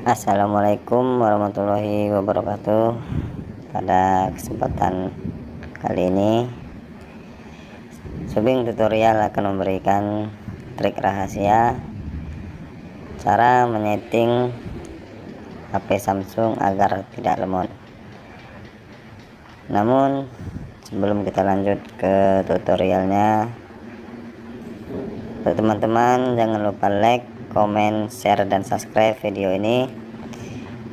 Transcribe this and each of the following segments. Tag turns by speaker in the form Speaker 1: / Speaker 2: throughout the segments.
Speaker 1: Assalamualaikum warahmatullahi wabarakatuh. Pada kesempatan kali ini Subing tutorial akan memberikan trik rahasia cara menyeting HP Samsung agar tidak lemot. Namun sebelum kita lanjut ke tutorialnya, untuk teman-teman jangan lupa like, komen, share, dan subscribe video ini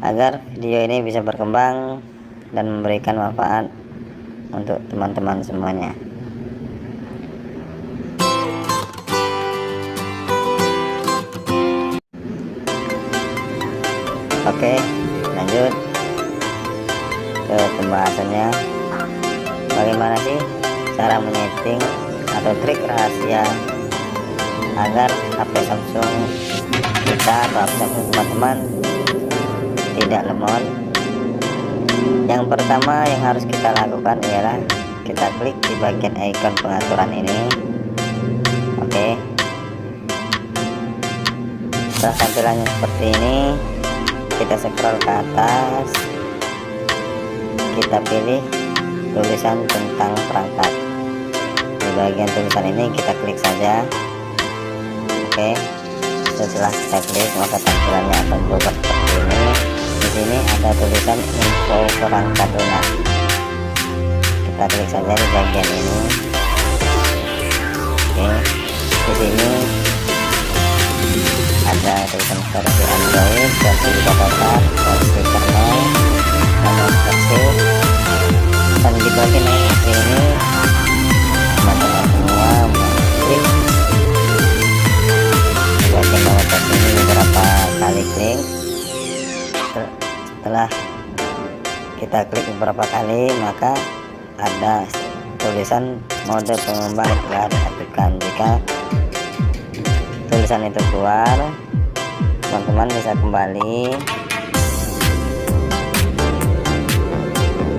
Speaker 1: agar video ini bisa berkembang dan memberikan manfaat untuk teman-teman semuanya. Oke, lanjut ke pembahasannya. Bagaimana sih cara menyeting atau trik rahasia agar HP Samsung kita atau HP Samsung teman-teman tidak lemot? Yang pertama yang harus kita lakukan ialah kita klik di bagian icon pengaturan ini. Oke, setelah tampilannya seperti ini, kita scroll ke atas, kita pilih tulisan tentang perangkat. Di bagian tulisan ini kita klik saja. Oke, setelah kita klik maka tampilannya akan berubah seperti ini. Di sini ada tulisan info perangkat lunak. Kita klik saja di bagian ini. Oke, di sini ada tulisan versi Android, versi catatan, versi kernel, nomor versi, dan di bagian ini teman-teman semua klik bagian nomor versi ini beberapa kali klik. Setelah kita klik beberapa kali maka ada tulisan mode pengembang telah diaktifkan. Jika tulisan itu keluar, teman-teman bisa kembali,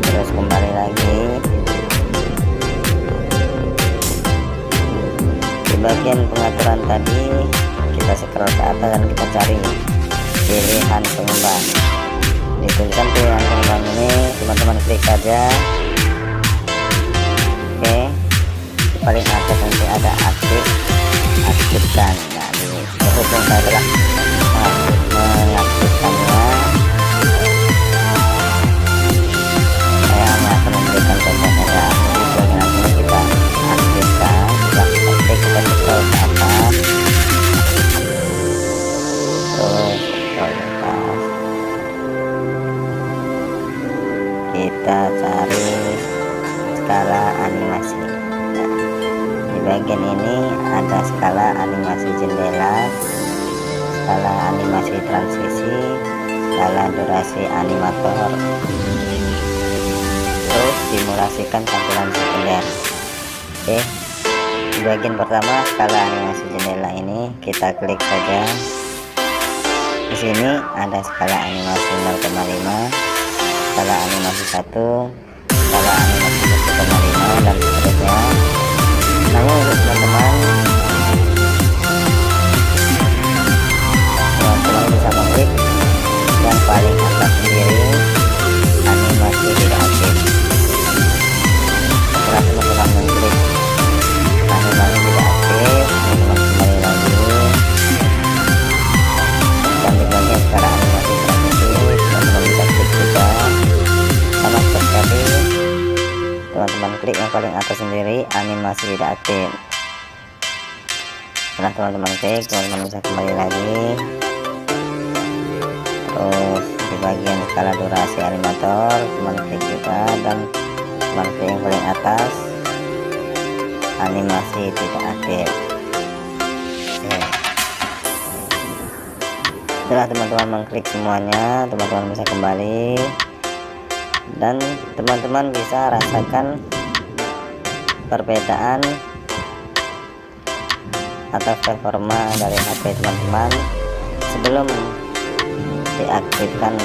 Speaker 1: terus kembali lagi. Di bagian pengaturan tadi kita scroll ke atas dan kita cari pilihan pengembang. Di tulisan pilihan pengembang ini teman-teman klik saja. Oke, di paling atas nanti ada aktifkan. Nah, berhubung saya telah mengaktifkannya, saya akan memberikan contoh saja. Di bagian ini kita aktifkan. Setelah kita klik, kita scroll ke atas, terus scroll ke atas, kita cari skala animasi. Nah, di bagian ini ada skala animasi jendela, skala animasi transisi, skala durasi animator, terus simulasikan tampilan sekunder. Oke, di bagian pertama skala animasi jendela ini kita klik saja. Di sini ada skala animasi 0,5, skala animasi 1, skala animasi 1,5, dan seterusnya. Namun untuk teman-teman bisa mengklik yang paling atas sendiri, animasi tidak aktif. Setelah teman-teman mengklik animasi tidak aktif, teman-teman kembali lagi, dan di bagian skala animasi transisi teman-teman bisa klik juga. Sama seperti tadi, teman-teman klik yang paling atas sendiri, animasi tidak aktif. Setelah teman-teman klik, teman-teman bisa kembali lagi, terus di bagian skala durasi animator teman klik juga, dan teman klik yang paling atas, animasi tidak aktif. Oke. Setelah teman-teman mengklik semuanya, teman-teman bisa kembali dan teman-teman bisa rasakan perbedaan atau performa dari HP teman-teman sebelum diaktifkan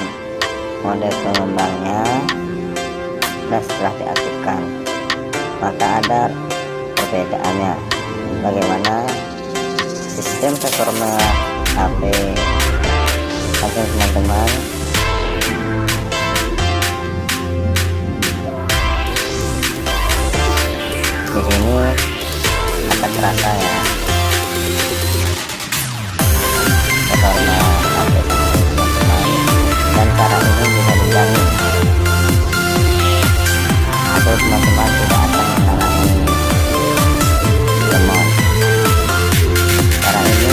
Speaker 1: mode pengembangnya dan setelah diaktifkan, maka ada perbedaannya. Bagaimana sistem performa HP Oke teman-teman, di sini agak terasa ya karena HP teman-teman, dan cara ini bisa dijamin atau teman-teman tidak akan mengalami lemot. Cara ini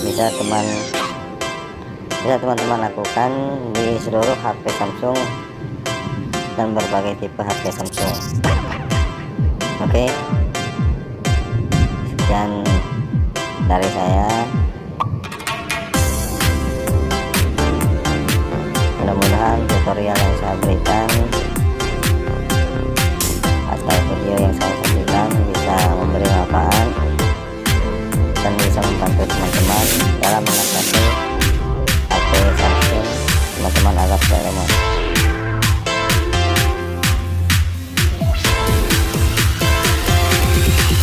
Speaker 1: bisa teman-teman lakukan di seluruh HP Samsung dan berbagai tipe HP Samsung. Oke, sekian dari saya. Mudah-mudahan tutorial yang saya berikan atau video yang saya sajikan bisa memberi manfaat dan bisa membantu teman-teman dalam mengatasi HP Samsung teman-teman agar tidak lemot.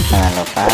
Speaker 1: Jangan lupa